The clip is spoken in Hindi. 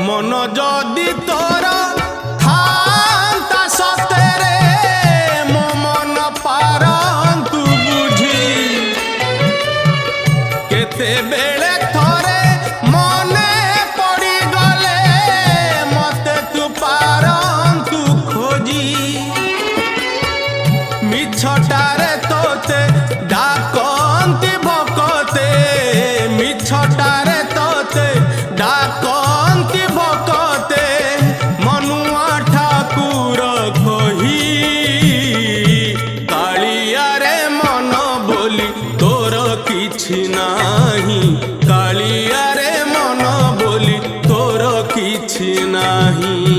मन जदि तोर थांता सतेरे मो मन पारंतु बुझी केते बेले थोरे मने पड़ी गले मते तू पारंतु खोजी मिछटारे तोते डाकंती भकते मिछटारे तोते डाकंती भकते मनुआ ठाकुर कही कालिया रे मन बोली तोर किछि नाही कालिया रे मन बोली तोर किछि नाही।